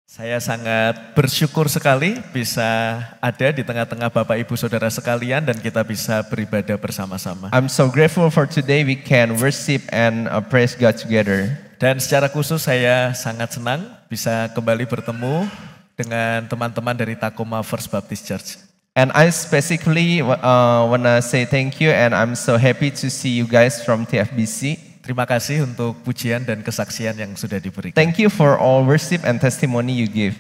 Saya sangat bersyukur sekali bisa ada di tengah-tengah Bapak Ibu Saudara sekalian dan kita bisa beribadah bersama-sama. I'm so grateful for today we can worship and praise God together. Dan secara khusus saya sangat senang bisa kembali bertemu dengan teman-teman dari Tacoma First Baptist Church. And I specifically wanna say thank you and I'm so happy to see you guys from TFBC. Terima kasih untuk pujian dan kesaksian yang sudah diberikan. Thank you for all worship and testimony you give.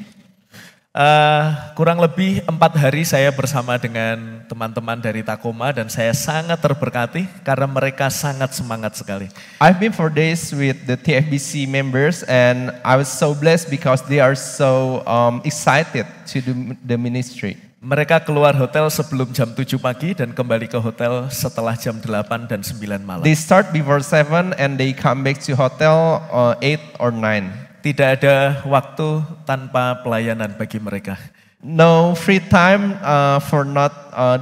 Kurang lebih 4 hari saya bersama dengan teman-teman dari Tacoma dan saya sangat terberkati karena mereka sangat semangat sekali. I've been 4 days with the TFBC members and I was so blessed because they are so excited to do the ministry. Mereka keluar hotel sebelum jam 7 pagi dan kembali ke hotel setelah jam 8 dan 9 malam. They start before 7 and they come back to hotel 8 or 9. Tidak ada waktu tanpa pelayanan bagi mereka. No free time for not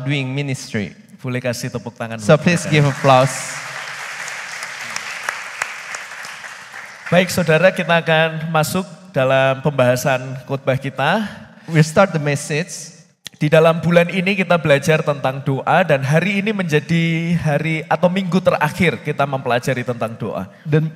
doing ministry. Boleh kasih tepuk tangan. So please give applause. Baik saudara, kita akan masuk dalam pembahasan khotbah kita. We'll start the message. Di dalam bulan ini kita belajar tentang doa dan hari ini menjadi hari atau minggu terakhir kita mempelajari tentang doa.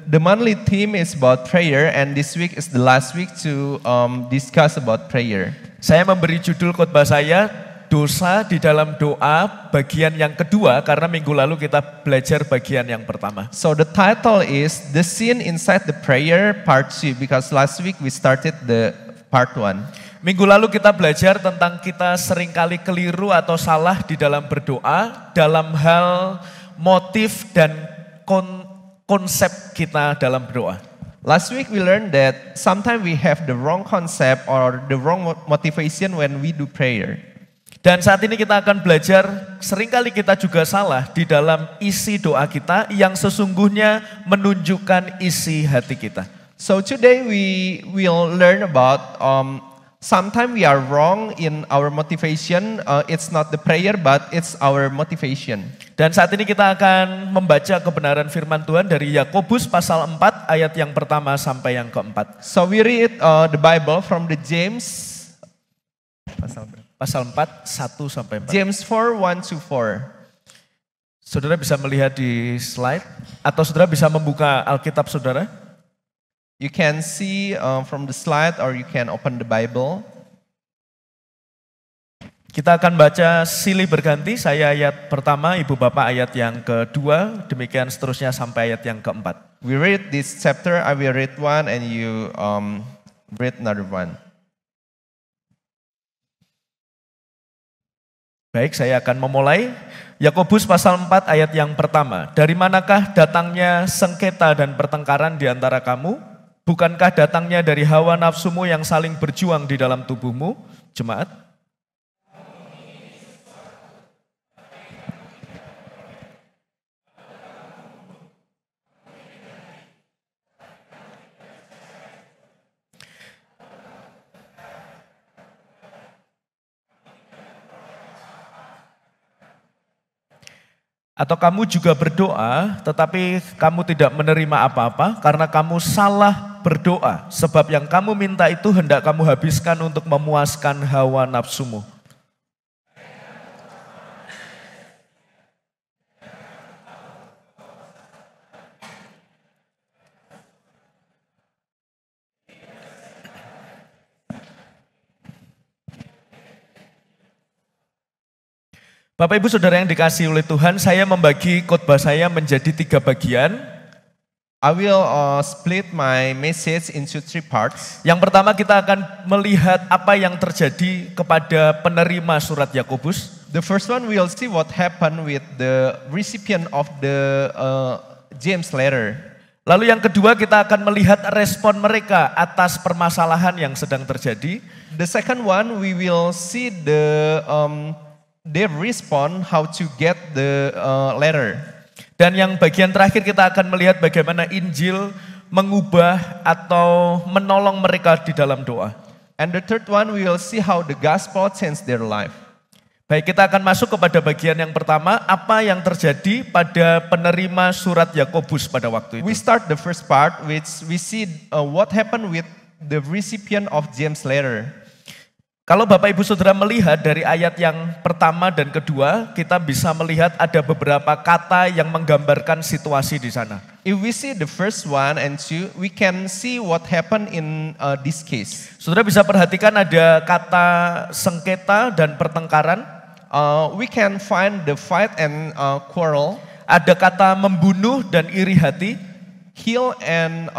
The monthly theme is about prayer and this week is the last week to discuss about prayer. Saya memberi judul khotbah saya, dosa di dalam doa bagian yang kedua karena minggu lalu kita belajar bagian yang pertama. So the title is The Sin Inside the Prayer Part 2 because last week we started the Part 1. Minggu lalu kita belajar tentang kita seringkali keliru atau salah di dalam berdoa, dalam hal motif dan konsep kita dalam berdoa. Last week we learned that sometimes we have the wrong concept or the wrong motivation when we do prayer. Dan saat ini kita akan belajar, seringkali kita juga salah di dalam isi doa kita yang sesungguhnya menunjukkan isi hati kita. So today we will learn about sometimes we are wrong in our motivation. It's not the prayer, but it's our motivation. Dan saat ini kita akan membaca kebenaran firman Tuhan dari Yakobus pasal 4 ayat yang pertama sampai yang keempat. So we read the Bible from the James Pasal 4, 1 sampai 4. James 4, 1 to 4. Saudara bisa melihat di slide atau saudara bisa membuka Alkitab saudara. You can see from the slide or you can open the Bible. Kita akan baca silih berganti, saya ayat pertama, ibu bapak ayat yang kedua, demikian seterusnya sampai ayat yang keempat. We read this chapter, I will read one and you read another one. Baik, saya akan memulai. Yakobus pasal 4 ayat yang pertama. Dari manakah datangnya sengketa dan pertengkaran di antara kamu? Bukankah datangnya dari hawa nafsumu yang saling berjuang di dalam tubuhmu? Jemaat. Atau kamu juga berdoa, tetapi kamu tidak menerima apa-apa karena kamu salah berdoa. Sebab yang kamu minta itu hendak kamu habiskan untuk memuaskan hawa nafsumu. Bapak Ibu Saudara yang dikasihi oleh Tuhan, saya membagi khotbah saya menjadi 3 bagian. I will split my message into 3 parts. Yang pertama kita akan melihat apa yang terjadi kepada penerima surat Yakobus. The first one we will see what happened with the recipient of the James letter. Lalu yang kedua kita akan melihat respon mereka atas permasalahan yang sedang terjadi. The second one we will see their respond how to get the letter. Dan yang bagian terakhir kita akan melihat bagaimana Injil mengubah atau menolong mereka di dalam doa. And the third one we will see how the gospel changed their life. Baik, kita akan masuk kepada bagian yang pertama, apa yang terjadi pada penerima surat Yakobus pada waktu itu. We start the first part which we see what happened with the recipient of James' letter. Kalau Bapak Ibu Saudara melihat dari ayat yang pertama dan kedua, kita bisa melihat ada beberapa kata yang menggambarkan situasi di sana. If we see the first one and two, we can see what happened in this case. Saudara bisa perhatikan ada kata sengketa dan pertengkaran. We can find the fight and quarrel, Ada kata membunuh dan iri hati. kill and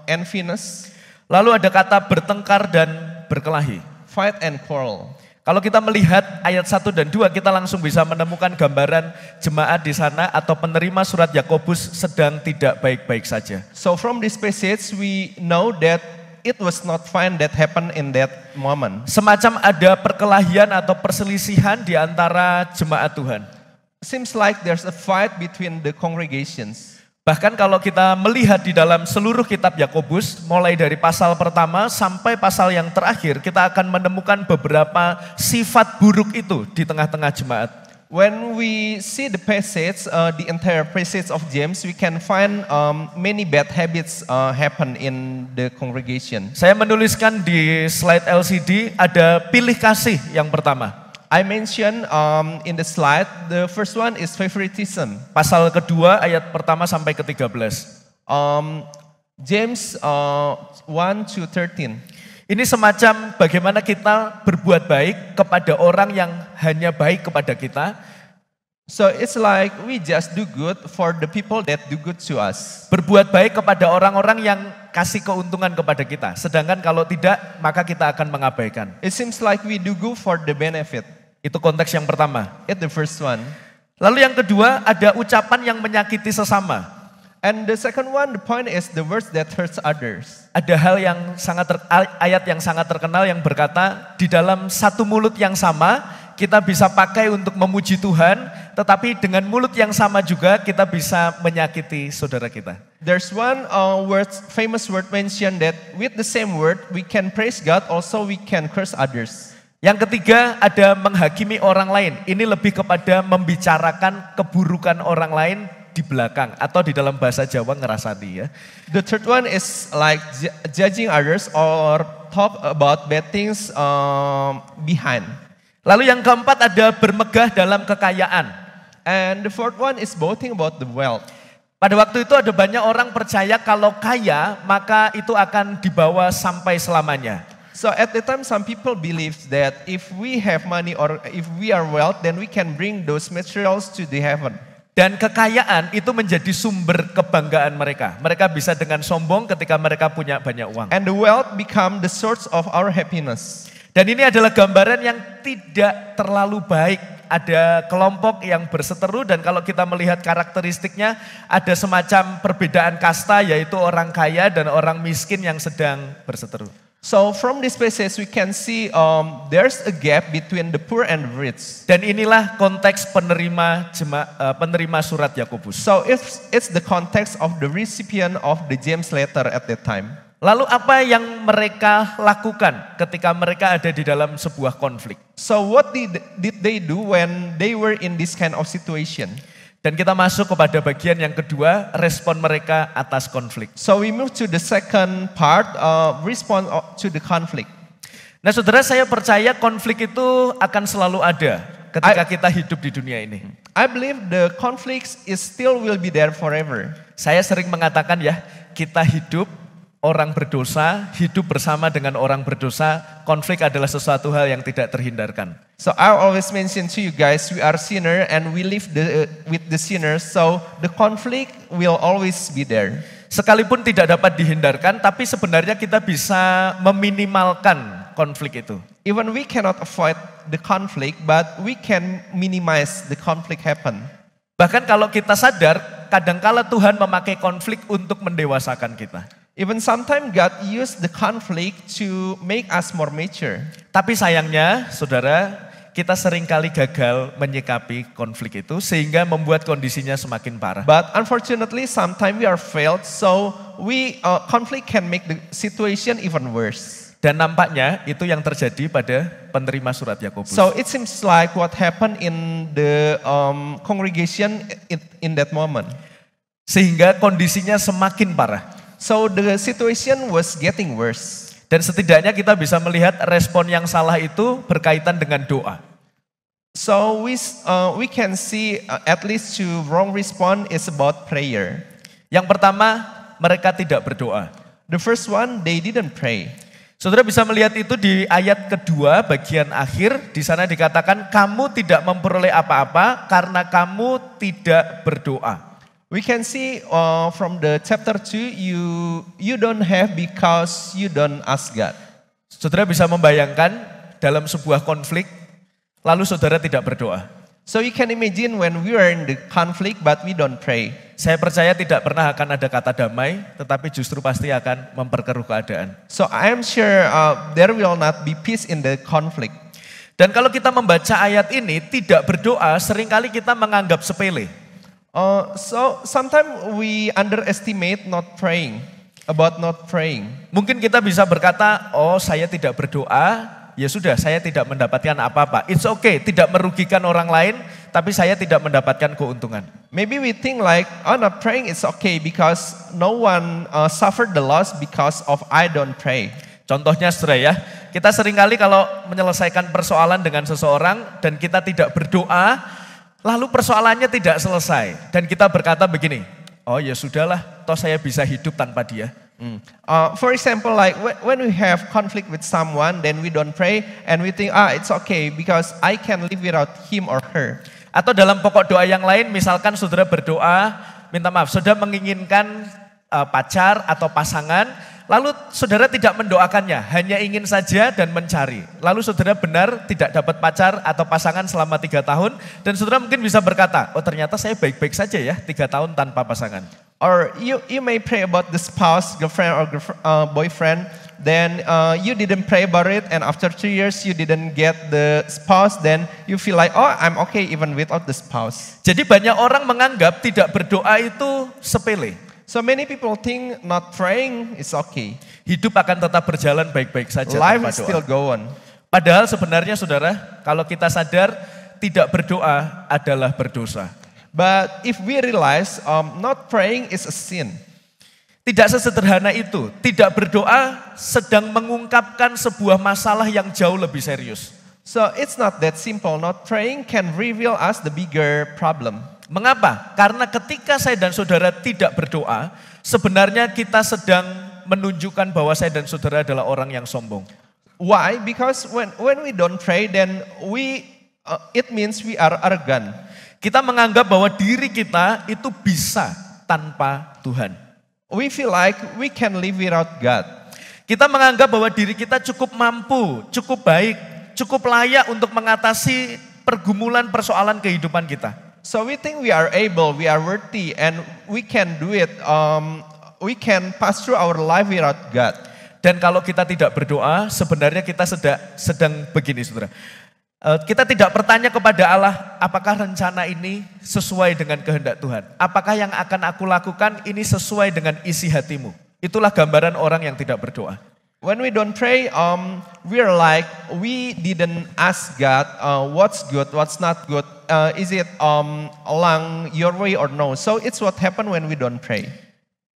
enviness, Lalu ada kata bertengkar dan berkelahi. fight and quarrel. Kalau kita melihat ayat 1 dan 2, kita langsung bisa menemukan gambaran jemaat di sana atau penerima surat Yakobus sedang tidak baik-baik saja. So from this passage, we know that it was not fine that happened in that moment. Semacam ada perkelahian atau perselisihan di antara jemaat Tuhan. Seems like there's a fight between the congregations. Bahkan kalau kita melihat di dalam seluruh kitab Yakobus, mulai dari pasal pertama sampai pasal yang terakhir, kita akan menemukan beberapa sifat buruk itu di tengah-tengah jemaat. When we see the passage, the entire passage of James, we can find many bad habits happen in the congregation. Saya menuliskan di slide LCD ada pilih kasih yang pertama. I mentioned in the slide, the first one is favoritism. Pasal kedua ayat pertama sampai ke-13. James 1 to 13. Ini semacam bagaimana kita berbuat baik kepada orang yang hanya baik kepada kita. So it's like we just do good for the people that do good to us. Berbuat baik kepada orang-orang yang kasih keuntungan kepada kita. Sedangkan kalau tidak, maka kita akan mengabaikan. It seems like we do good for the benefit. Itu konteks yang pertama. It's the first one. Lalu yang kedua, ada ucapan yang menyakiti sesama. And the second one, the point is the words that hurts others. Ada hal yang ayat yang sangat terkenal yang berkata, di dalam satu mulut yang sama, kita bisa pakai untuk memuji Tuhan, tetapi dengan mulut yang sama juga kita bisa menyakiti saudara kita. There's one famous word mentioned that with the same word, we can praise God, also we can curse others. Yang ketiga, ada menghakimi orang lain. Ini lebih kepada membicarakan keburukan orang lain di belakang atau di dalam bahasa Jawa ngerasani ya. The third one is like judging others or talk about bad things behind. Lalu yang keempat ada bermegah dalam kekayaan. And the fourth one is boasting about the wealth. Pada waktu itu ada banyak orang percaya kalau kaya maka itu akan dibawa sampai selamanya. So at the time some people believe that if we have money or if we are wealth, then we can bring those materials to the heaven. Dan kekayaan itu menjadi sumber kebanggaan mereka. Mereka bisa dengan sombong ketika mereka punya banyak uang. And the wealth become the source of our happiness. Dan ini adalah gambaran yang tidak terlalu baik. Ada kelompok yang berseteru dan kalau kita melihat karakteristiknya ada semacam perbedaan kasta yaitu orang kaya dan orang miskin yang sedang berseteru. So from this passage we can see there's a gap between the poor and the rich. Dan inilah konteks penerima surat Yakobus. So it's the context of the recipient of the James letter at that time. Lalu apa yang mereka lakukan ketika mereka ada di dalam sebuah konflik? So what did they do when they were in this kind of situation? Dan kita masuk kepada bagian yang kedua, respon mereka atas konflik. So we move to the second part, response to the conflict. Nah saudara, saya percaya konflik itu akan selalu ada ketika kita hidup di dunia ini. I believe the conflicts is still will be there forever. Saya sering mengatakan ya, kita hidup orang berdosa, hidup bersama dengan orang berdosa, konflik adalah sesuatu hal yang tidak terhindarkan. So I always mention to you guys, we are sinner and we live with the sinners, so the conflict will always be there. Sekalipun tidak dapat dihindarkan, tapi sebenarnya kita bisa meminimalkan konflik itu. Even we cannot avoid the conflict, but we can minimize the conflict happen. Bahkan kalau kita sadar, kadangkala Tuhan memakai konflik untuk mendewasakan kita. Even sometimes God used the conflict to make us more mature. Tapi sayangnya, saudara, kita seringkali gagal menyikapi konflik itu sehingga membuat kondisinya semakin parah. But unfortunately, sometimes we are failed, so conflict can make the situation even worse. Dan nampaknya itu yang terjadi pada penerima surat Yakobus. So it seems like what happened in the congregation in that moment. Sehingga kondisinya semakin parah. So the situation was getting worse. Dan setidaknya kita bisa melihat respon yang salah itu berkaitan dengan doa. So we can see at least two wrong response is about prayer. Yang pertama, mereka tidak berdoa. The first one, they didn't pray. Saudara bisa melihat itu di ayat kedua bagian akhir, di sana dikatakan kamu tidak memperoleh apa-apa karena kamu tidak berdoa. We can see from the chapter 2, you don't have because you don't ask God. Saudara bisa membayangkan dalam sebuah konflik, lalu saudara tidak berdoa. So you can imagine when we are in the conflict but we don't pray. Saya percaya tidak pernah akan ada kata damai, tetapi justru pasti akan memperkeruh keadaan. So I am sure there will not be peace in the conflict. Dan kalau kita membaca ayat ini, tidak berdoa, seringkali kita menganggap sepele. So sometimes we underestimate not praying, about not praying. Mungkin kita bisa berkata, oh saya tidak berdoa, ya sudah saya tidak mendapatkan apa-apa. It's okay, tidak merugikan orang lain, tapi saya tidak mendapatkan keuntungan. Maybe we think like, oh not praying is okay because no one suffered the loss because of I don't pray. Contohnya saudara ya, kita seringkali kalau menyelesaikan persoalan dengan seseorang dan kita tidak berdoa, lalu persoalannya tidak selesai. Dan kita berkata begini, oh ya sudahlah, toh saya bisa hidup tanpa dia. For example, like when we have conflict with someone, then we don't pray and we think, it's okay because I can live without him or her. Atau dalam pokok doa yang lain, misalkan saudara berdoa, minta maaf, saudara menginginkan pacar atau pasangan, lalu saudara tidak mendoakannya, hanya ingin saja dan mencari. Lalu saudara benar tidak dapat pacar atau pasangan selama 3 tahun, dan saudara mungkin bisa berkata, oh ternyata saya baik-baik saja ya 3 tahun tanpa pasangan. Or you may pray about the spouse, girlfriend or boyfriend, then you didn't pray about it, and after 3 years you didn't get the spouse, then you feel like, oh I'm okay even without the spouse. Jadi banyak orang menganggap tidak berdoa itu sepele. So many people think not praying is okay. Hidup akan tetap berjalan baik-baik saja Life tanpa is doa. still go on. Padahal sebenarnya saudara, kalau kita sadar tidak berdoa adalah berdosa. But if we realize not praying is a sin. Tidak sesederhana itu. Tidak berdoa sedang mengungkapkan sebuah masalah yang jauh lebih serius. So it's not that simple. Not praying can reveal us the bigger problem. Mengapa? Karena ketika saya dan saudara tidak berdoa, sebenarnya kita sedang menunjukkan bahwa saya dan saudara adalah orang yang sombong. Why? Because when we don't pray, then it means we are arrogant. Kita menganggap bahwa diri kita itu bisa tanpa Tuhan. We feel like we can live without God. Kita menganggap bahwa diri kita cukup mampu, cukup baik, cukup layak untuk mengatasi pergumulan persoalan kehidupan kita. So we think we are able, we are worthy, and we can do it. We can pass through our life without God. Dan kalau kita tidak berdoa, sebenarnya kita sedang begini saudara. Kita tidak bertanya kepada Allah, apakah rencana ini sesuai dengan kehendak Tuhan? Apakah yang akan aku lakukan ini sesuai dengan isi hatimu? Itulah gambaran orang yang tidak berdoa. When we don't pray, we are like, we didn't ask God what's good, what's not good. Is it along your way or no? So it's what happened when we don't pray.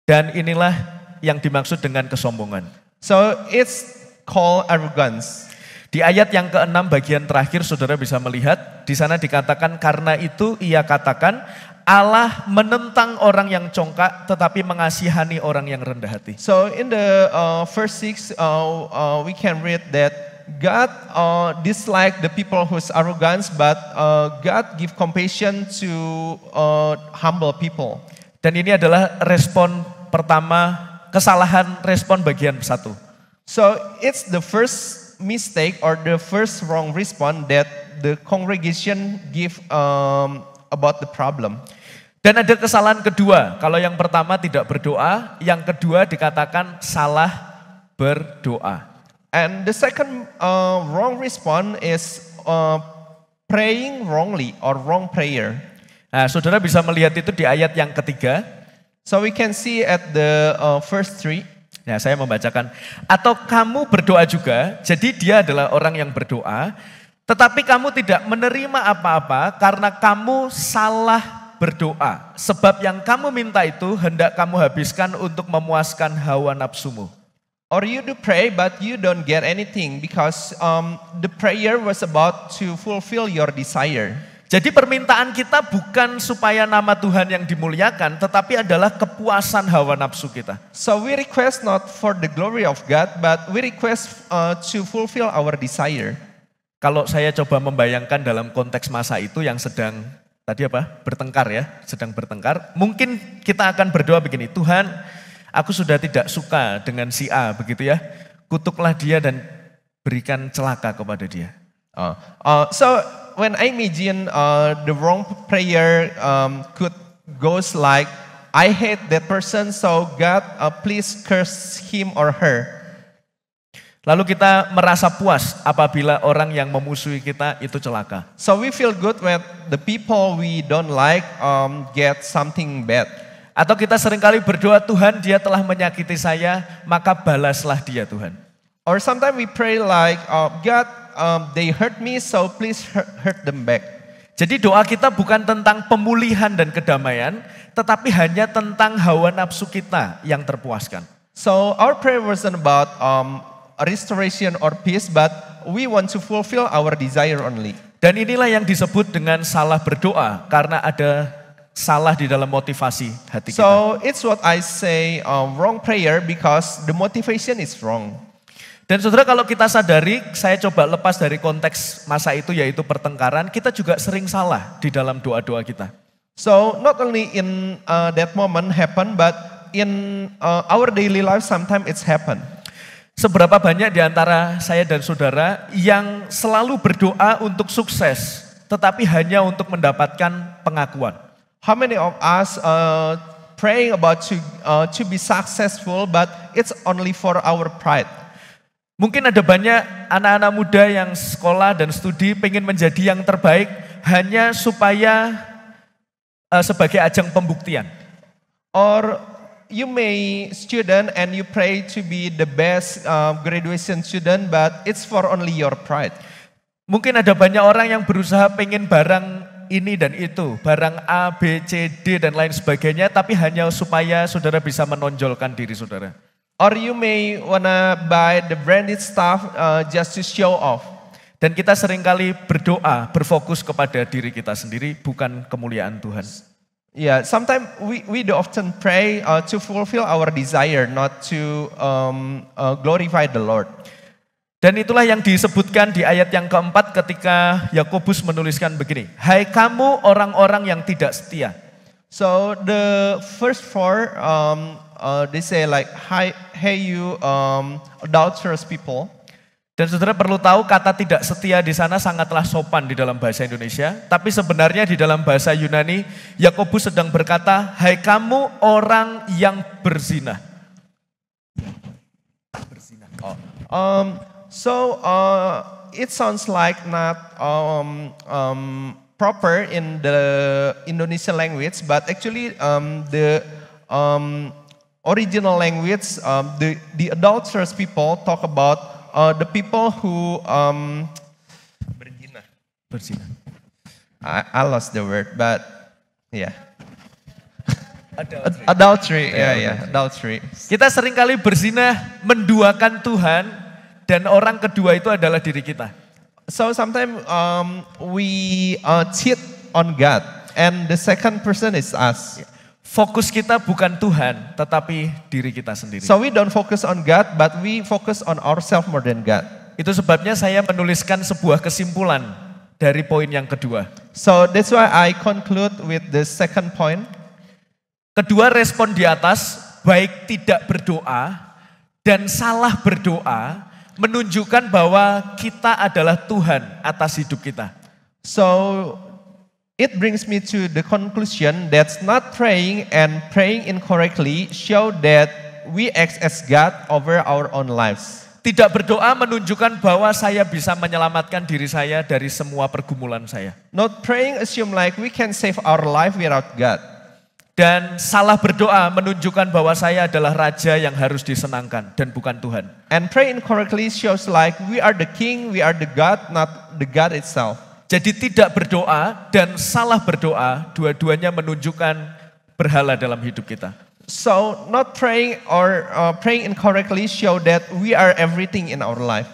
Dan inilah yang dimaksud dengan kesombongan. So it's called arrogance. Di ayat yang ke-6 bagian terakhir saudara bisa melihat, di sana dikatakan karena itu ia katakan Allah menentang orang yang congkak tetapi mengasihani orang yang rendah hati. So in the verse 6 we can read that God dislike the people who's arrogance, but God give compassion to humble people. Dan ini adalah respon pertama, kesalahan respon bagian 1. So it's the first mistake or the first wrong response that the congregation give about the problem. Dan ada kesalahan kedua. Kalau yang pertama tidak berdoa, yang kedua dikatakan salah berdoa. And the second wrong response is praying wrongly or wrong prayer. Nah, saudara bisa melihat itu di ayat yang ketiga. So we can see at the verse 3. Nah, saya membacakan. Atau kamu berdoa juga, jadi dia adalah orang yang berdoa, tetapi kamu tidak menerima apa-apa karena kamu salah berdoa. Sebab yang kamu minta itu hendak kamu habiskan untuk memuaskan hawa nafsumu. Or you do pray but you don't get anything because the prayer was about to fulfill your desire. Jadi permintaan kita bukan supaya nama Tuhan yang dimuliakan, tetapi adalah kepuasan hawa nafsu kita. So we request not for the glory of God, but we request to fulfill our desire. Kalau saya coba membayangkan dalam konteks masa itu yang sedang bertengkar ya, sedang bertengkar, mungkin kita akan berdoa begini, Tuhan, aku sudah tidak suka dengan si A begitu ya, kutuklah dia dan berikan celaka kepada dia. So when I imagine the wrong prayer could goes like, I hate that person, so God please curse him or her. Lalu kita merasa puas apabila orang yang memusuhi kita itu celaka. So we feel good when the people we don't like get something bad. Atau kita seringkali berdoa, Tuhan dia telah menyakiti saya, maka balaslah dia Tuhan. Or sometimes we pray like, God, they hurt me, so please hurt them back. Jadi doa kita bukan tentang pemulihan dan kedamaian, tetapi hanya tentang hawa nafsu kita yang terpuaskan. So our prayer wasn't about restoration or peace, but we want to fulfill our desire only. Dan inilah yang disebut dengan salah berdoa, karena ada salah di dalam motivasi hati kita. So it's what I say, wrong prayer because the motivation is wrong. Dan saudara kalau kita sadari, saya coba lepas dari konteks masa itu yaitu pertengkaran, kita juga sering salah di dalam doa-doa kita. So not only in that moment happen, but in our daily life sometimes it's happen. Seberapa banyak di antara saya dan saudara yang selalu berdoa untuk sukses, tetapi hanya untuk mendapatkan pengakuan. How many of us praying about to be successful, but it's only for our pride? Mungkin ada banyak anak-anak muda yang sekolah dan studi pengen menjadi yang terbaik hanya supaya sebagai ajang pembuktian. Or you may student and you pray to be the best graduation student, but it's for only your pride. Mungkin ada banyak orang yang berusaha pengen barang ini dan itu, barang A, B, C, D dan lain sebagainya, tapi hanya supaya saudara bisa menonjolkan diri saudara. Or you may wanna buy the branded stuff just to show off. Dan kita seringkali berdoa, berfokus kepada diri kita sendiri, bukan kemuliaan Tuhan. Yeah, sometimes we do often pray to fulfill our desire, not to glorify the Lord. Dan itulah yang disebutkan di ayat yang keempat ketika Yakobus menuliskan begini, hai kamu orang-orang yang tidak setia. So the first four, they say like, hey you adulterous people. Dan saudara perlu tahu kata tidak setia di sana sangatlah sopan di dalam bahasa Indonesia. Tapi sebenarnya di dalam bahasa Yunani, Yakobus sedang berkata, hai kamu orang yang berzina. So it sounds like not proper in the Indonesian language, but actually the original language, the adulterous people talk about the people who berzina. I lost the word, but yeah. Adultery, adultery. Kita seringkali berzina menduakan Tuhan dan orang kedua itu adalah diri kita. So sometimes we cheat on God, and the second person is us. Fokus kita bukan Tuhan, tetapi diri kita sendiri. So we don't focus on God, but we focus on ourselves more than God. Itu sebabnya saya menuliskan sebuah kesimpulan dari poin yang kedua. So that's why I conclude with the second point. Kedua respon di atas, baik tidak berdoa dan salah berdoa, menunjukkan bahwa kita adalah Tuhan atas hidup kita. So it brings me to the conclusion that not praying and praying incorrectly show that we act as God over our own lives. Tidak berdoa menunjukkan bahwa saya bisa menyelamatkan diri saya dari semua pergumulan saya. Not praying assume like we can save our life without God. Dan salah berdoa menunjukkan bahwa saya adalah raja yang harus disenangkan dan bukan Tuhan. And pray incorrectly shows like we are the king, we are the God, not the God itself. Jadi tidak berdoa dan salah berdoa, dua-duanya menunjukkan berhala dalam hidup kita. So not praying or praying incorrectly show that we are everything in our life.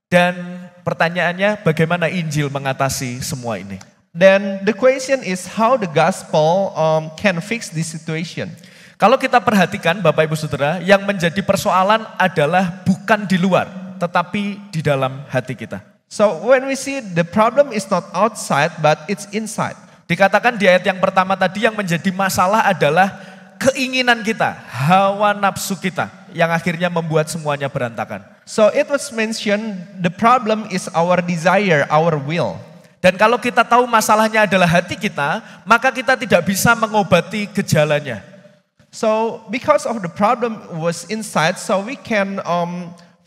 Dan pertanyaannya, bagaimana Injil mengatasi semua ini? Then the question is how the gospel can fix this situation. Kalau kita perhatikan Bapak Ibu Saudara, yang menjadi persoalan adalah bukan di luar, tetapi di dalam hati kita. So when we see the problem is not outside but it's inside. Dikatakan di ayat yang pertama tadi yang menjadi masalah adalah keinginan kita, hawa nafsu kita yang akhirnya membuat semuanya berantakan. So it was mentioned the problem is our desire, our will. Dan kalau kita tahu masalahnya adalah hati kita, maka kita tidak bisa mengobati gejalanya. So because of the problem was inside, so we can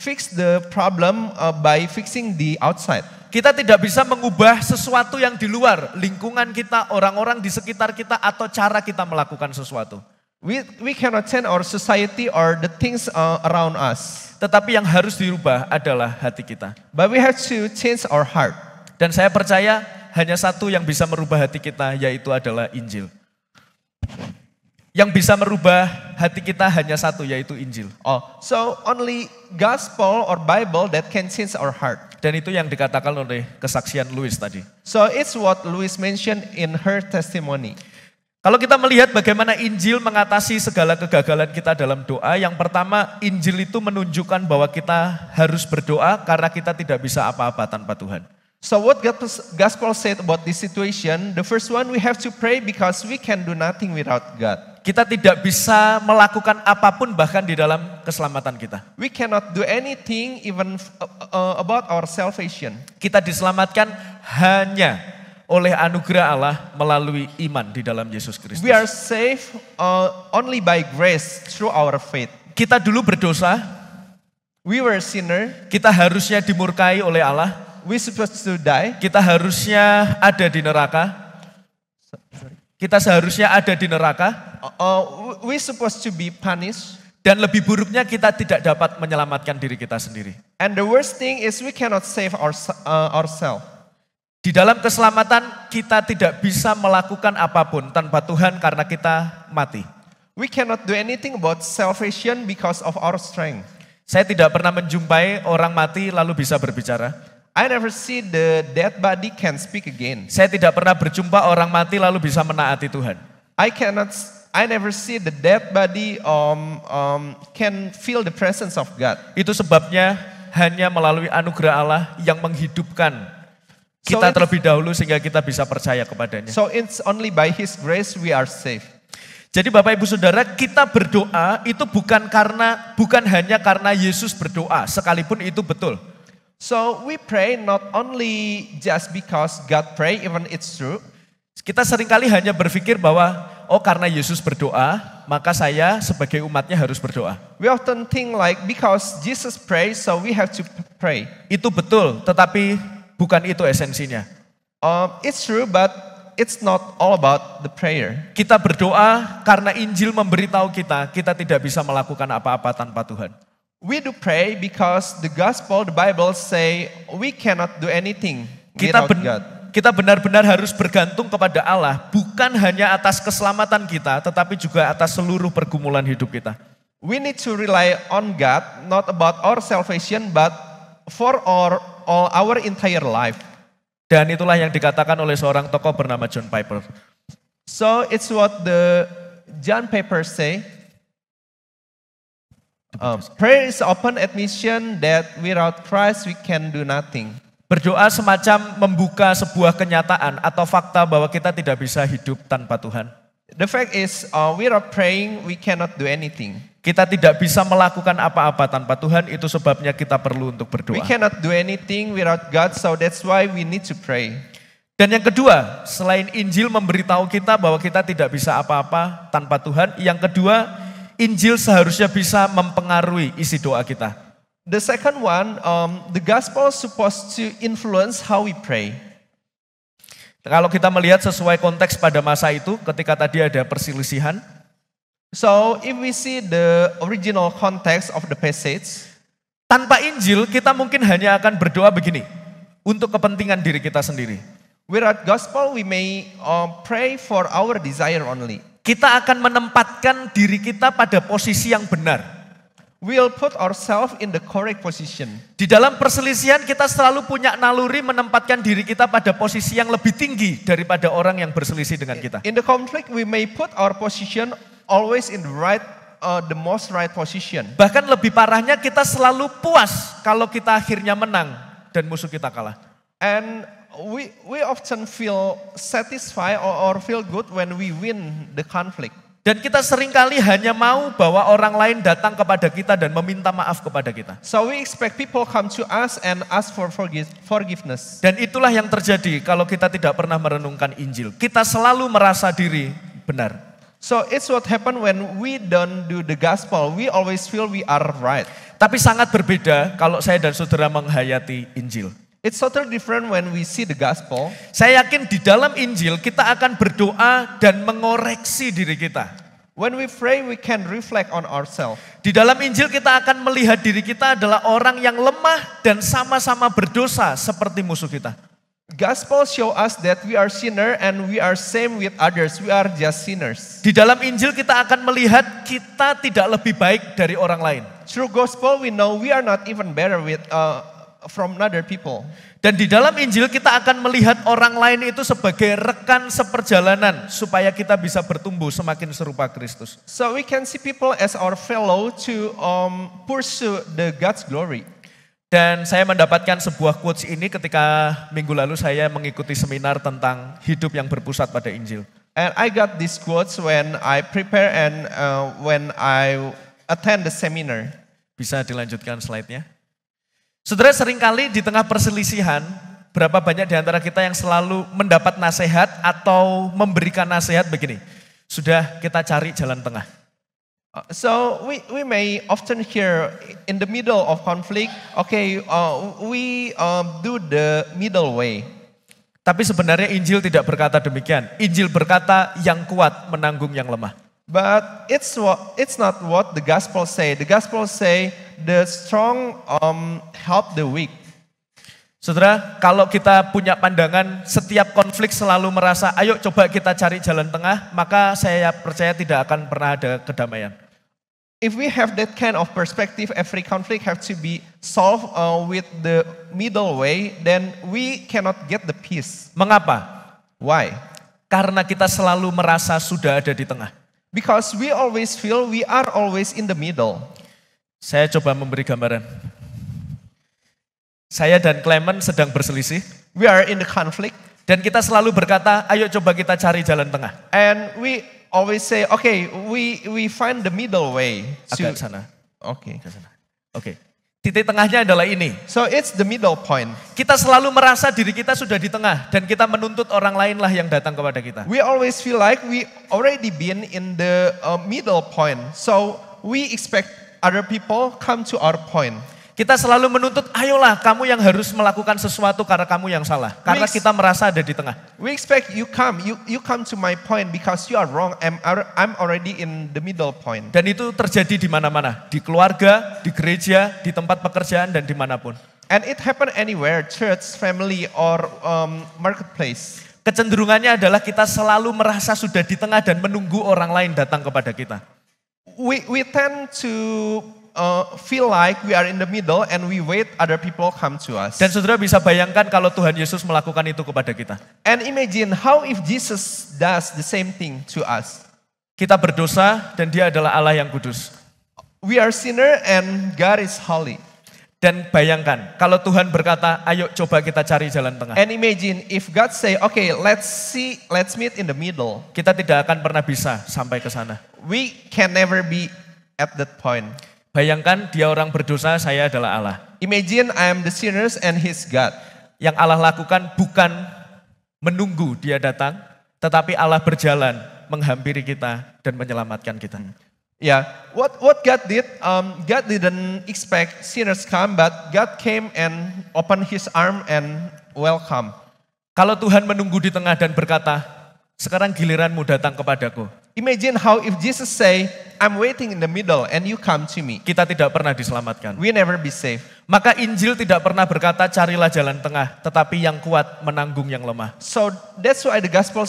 fix the problem by fixing the outside. Kita tidak bisa mengubah sesuatu yang di luar, lingkungan kita, orang-orang di sekitar kita, atau cara kita melakukan sesuatu. We cannot change our society or the things around us. Tetapi yang harus dirubah adalah hati kita. But we have to change our heart. Dan saya percaya hanya satu yang bisa merubah hati kita, yaitu adalah Injil. Yang bisa merubah hati kita hanya satu, yaitu Injil. So only gospel or Bible that can change our heart. Dan itu yang dikatakan oleh kesaksian Louis tadi. So it's what Louis mentioned in her testimony. Kalau kita melihat bagaimana Injil mengatasi segala kegagalan kita dalam doa, yang pertama Injil itu menunjukkan bahwa kita harus berdoa karena kita tidak bisa apa-apa tanpa Tuhan. So what gospel said about this situation, the first one we have to pray because we can do nothing without God. Kita tidak bisa melakukan apapun bahkan di dalam keselamatan kita. We cannot do anything even about our salvation. Kita diselamatkan hanya oleh anugerah Allah melalui iman di dalam Yesus Kristus. We are saved only by grace through our faith. Kita dulu berdosa. We were sinner. Kita harusnya dimurkai oleh Allah. We supposed to die. Kita harusnya ada di neraka. Kita seharusnya ada di neraka. We supposed to be punished. Dan lebih buruknya kita tidak dapat menyelamatkan diri kita sendiri. And the worst thing is we cannot save ourselves. Di dalam keselamatan kita tidak bisa melakukan apapun tanpa Tuhan karena kita mati. We cannot do anything about salvation because of our strength. Saya tidak pernah menjumpai orang mati lalu bisa berbicara. I never see the dead body can speak again. Saya tidak pernah berjumpa orang mati lalu bisa menaati Tuhan. I never see the dead body can feel the presence of God. Itu sebabnya hanya melalui anugerah Allah yang menghidupkan kita terlebih dahulu sehingga kita bisa percaya kepadanya. So it's only by His grace we are saved. Jadi Bapak Ibu Saudara, kita berdoa itu bukan hanya karena Yesus berdoa, sekalipun itu betul. So we pray not only just because God pray, even it's true. Kita seringkali hanya berpikir bahwa karena Yesus berdoa, maka saya sebagai umatnya harus berdoa. We often think like because Jesus pray, so we have to pray. Itu betul, tetapi bukan itu esensinya. It's true, but it's not all about the prayer. Kita berdoa karena Injil memberitahu kita tidak bisa melakukan apa-apa tanpa Tuhan. We do pray because the gospel, the Bible say we cannot do anything without God. Kita benar-benar harus bergantung kepada Allah, bukan hanya atas keselamatan kita, tetapi juga atas seluruh pergumulan hidup kita. We need to rely on God, not about our salvation, but for all our entire life. Dan itulah yang dikatakan oleh seorang tokoh bernama John Piper. So it's what the John Piper say. Prayer is open admission that without Christ we can do nothing. Berdoa semacam membuka sebuah kenyataan atau fakta bahwa kita tidak bisa hidup tanpa Tuhan. The fact is, without praying we cannot do anything. Kita tidak bisa melakukan apa-apa tanpa Tuhan, itu sebabnya kita perlu untuk berdoa. We cannot do anything without God, so that's why we need to pray. Dan yang kedua, selain Injil memberitahu kita bahwa kita tidak bisa apa-apa tanpa Tuhan, yang kedua, Injil seharusnya bisa mempengaruhi isi doa kita. The second one, the gospel is supposed to influence how we pray. Kalau kita melihat sesuai konteks pada masa itu, ketika tadi ada perselisihan. So if we see the original context of the passage, tanpa Injil kita mungkin hanya akan berdoa begini, untuk kepentingan diri kita sendiri. Without gospel we may pray for our desire only. kita akan menempatkan diri kita pada posisi yang benar. We'll put ourselves in the correct position. Di dalam perselisihan kita selalu punya naluri menempatkan diri kita pada posisi yang lebih tinggi daripada orang yang berselisih dengan kita. In the conflict, we may put our position always in the most right position. Bahkan lebih parahnya kita selalu puas kalau kita akhirnya menang dan musuh kita kalah. And we often feel satisfied or feel good when we win the conflict. Dan kita seringkali hanya mau bahwa orang lain datang kepada kita dan meminta maaf kepada kita. So we expect people come to us and ask for forgiveness. Dan itulah yang terjadi kalau kita tidak pernah merenungkan Injil. Kita selalu merasa diri benar. So it's what happened when we don't do the gospel. We always feel we are right. Tapi sangat berbeda kalau saya dan saudara menghayati Injil. It's totally different when we see the gospel. Saya yakin di dalam Injil kita akan berdoa dan mengoreksi diri kita. When we pray, we can reflect on ourselves. Di dalam Injil kita akan melihat diri kita adalah orang yang lemah dan sama-sama berdosa seperti musuh kita. Gospel show us that we are sinner and we are same with others. We are just sinners. Di dalam Injil kita akan melihat kita tidak lebih baik dari orang lain. Through gospel, we know we are not even better from other people. Dan di dalam Injil kita akan melihat orang lain itu sebagai rekan seperjalanan supaya kita bisa bertumbuh semakin serupa Kristus. So we can see people as our fellow to pursue the God's glory. Dan saya mendapatkan sebuah quotes ini ketika minggu lalu saya mengikuti seminar tentang hidup yang berpusat pada Injil. And I got these quotes when I prepare and when I attend the seminar. Bisa dilanjutkan slide-nya. Saudara, seringkali di tengah perselisihan, berapa banyak di antara kita yang selalu mendapat nasihat atau memberikan nasihat begini, sudah kita cari jalan tengah. So we may often hear in the middle of conflict, okay, we do the middle way. Tapi sebenarnya Injil tidak berkata demikian. Injil berkata yang kuat menanggung yang lemah. But it's not what the gospel say. The gospel say the strong help the weak. Saudara, kalau kita punya pandangan setiap konflik selalu merasa, ayo coba kita cari jalan tengah, maka saya percaya tidak akan pernah ada kedamaian. If we have that kind of perspective, every conflict have to be solved with the middle way, then we cannot get the peace. Mengapa? Why? Karena kita selalu merasa sudah ada di tengah. Because we always feel we are always in the middle. Saya coba memberi gambaran. Saya dan Clement sedang berselisih. We are in the conflict. Dan kita selalu berkata, ayo coba kita cari jalan tengah. And we always say, okay, we find the middle way. Agak sana. Okay. Oke. Titik tengahnya adalah ini. So it's the middle point. Kita selalu merasa diri kita sudah di tengah dan kita menuntut orang lain lah yang datang kepada kita. We always feel like we already been in the middle point. So we expect other people come to our point. Kita selalu menuntut, ayolah kamu yang harus melakukan sesuatu karena kamu yang salah. Karena kita merasa ada di tengah. We expect you come to my point because you are wrong. I'm already in the middle point. Dan itu terjadi di mana-mana. Di keluarga, di gereja, di tempat pekerjaan, dan dimanapun. And it happen anywhere, church, family, or marketplace. Kecenderungannya adalah kita selalu merasa sudah di tengah dan menunggu orang lain datang kepada kita. We tend to feel like we are in the middle and we wait other people come to us. Dan saudara bisa bayangkan kalau Tuhan Yesus melakukan itu kepada kita. And imagine how if Jesus does the same thing to us. Kita berdosa dan Dia adalah Allah yang kudus. We are sinner and God is holy. Dan bayangkan kalau Tuhan berkata, ayo coba kita cari jalan tengah. And imagine if God say, okay, let's meet in the middle. Kita tidak akan pernah bisa sampai ke sana. We can never be at that point. Bayangkan dia orang berdosa, saya adalah Allah. Imagine I am the sinners and He's God. Yang Allah lakukan bukan menunggu dia datang, tetapi Allah berjalan menghampiri kita dan menyelamatkan kita. Yeah, what God did, God didn't expect sinners come, but God came and opened His arm and welcome. Kalau Tuhan menunggu di tengah dan berkata, sekarang giliranmu datang kepadaku. Imagine how if Jesus say, I'm waiting in the middle and you come to me. Kita tidak pernah diselamatkan. We never be saved. Maka Injil tidak pernah berkata carilah jalan tengah, tetapi yang kuat menanggung yang lemah. So that's why the gospel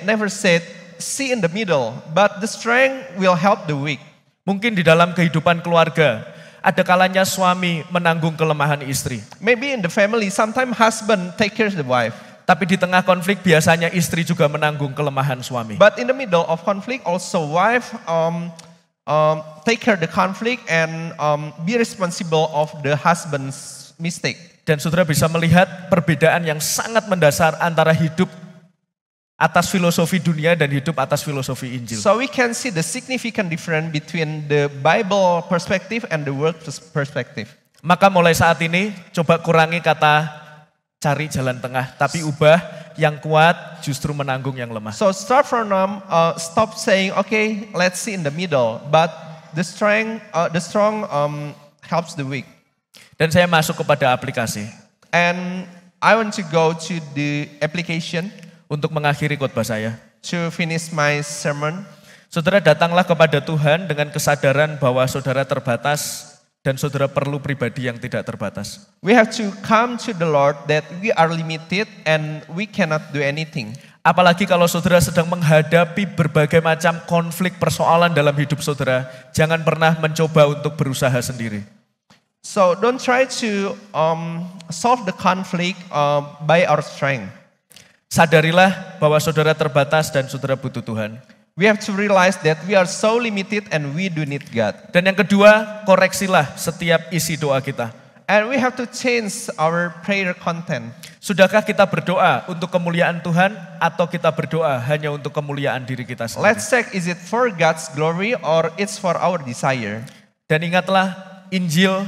never said, see in the middle, but the strength will help the weak. Mungkin di dalam kehidupan keluarga, ada kalanya suami menanggung kelemahan istri. Maybe in the family, sometimes husband take care of the wife. Tapi di tengah konflik biasanya istri juga menanggung kelemahan suami. But in the middle of conflict, also wife take care of the conflict and be responsible of the husband's mistake. Dan saudara bisa melihat perbedaan yang sangat mendasar antara hidup atas filosofi dunia dan hidup atas filosofi Injil. So we can see the significant difference between the Bible perspective and the world perspective. Maka mulai saat ini coba kurangi kata cari jalan tengah, tapi ubah yang kuat justru menanggung yang lemah. So start from now, stop saying, okay, let's see in the middle, but the strong helps the weak. Dan saya masuk kepada aplikasi. And I want to go to the application Untuk mengakhiri khotbah saya. to finish my sermon. Saudara datanglah kepada Tuhan dengan kesadaran bahwa saudara terbatas dan saudara perlu pribadi yang tidak terbatas. We have to come to the Lord that we are limited and we cannot do anything. Apalagi kalau saudara sedang menghadapi berbagai macam konflik persoalan dalam hidup saudara, jangan pernah mencoba untuk berusaha sendiri. So don't try to solve the conflict by our strength. Sadarilah bahwa saudara terbatas dan saudara butuh Tuhan. We have to realize that we are so limited and we do need God. Dan yang kedua, koreksilah setiap isi doa kita. And we have to change our prayer content. Sudahkah kita berdoa untuk kemuliaan Tuhan atau kita berdoa hanya untuk kemuliaan diri kita sendiri? Let's check, is it for God's glory or it's for our desire? Dan ingatlah Injil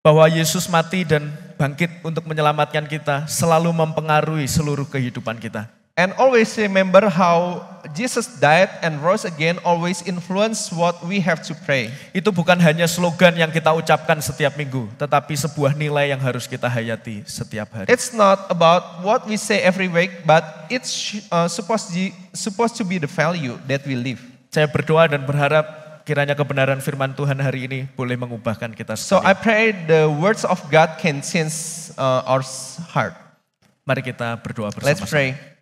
bahwa Yesus mati dan bangkit untuk menyelamatkan kita selalu mempengaruhi seluruh kehidupan kita. And always remember how Jesus died and rose again always influence what we have to pray. Itu bukan hanya slogan yang kita ucapkan setiap minggu, tetapi sebuah nilai yang harus kita hayati setiap hari. It's not about what we say every week, but it's supposed to be the value that we live. Saya berdoa dan berharap kiranya kebenaran firman Tuhan hari ini boleh mengubahkan kita So I sekalian. pray the words of God can change our heart. Mari kita berdoa Let's bersama-sama. pray.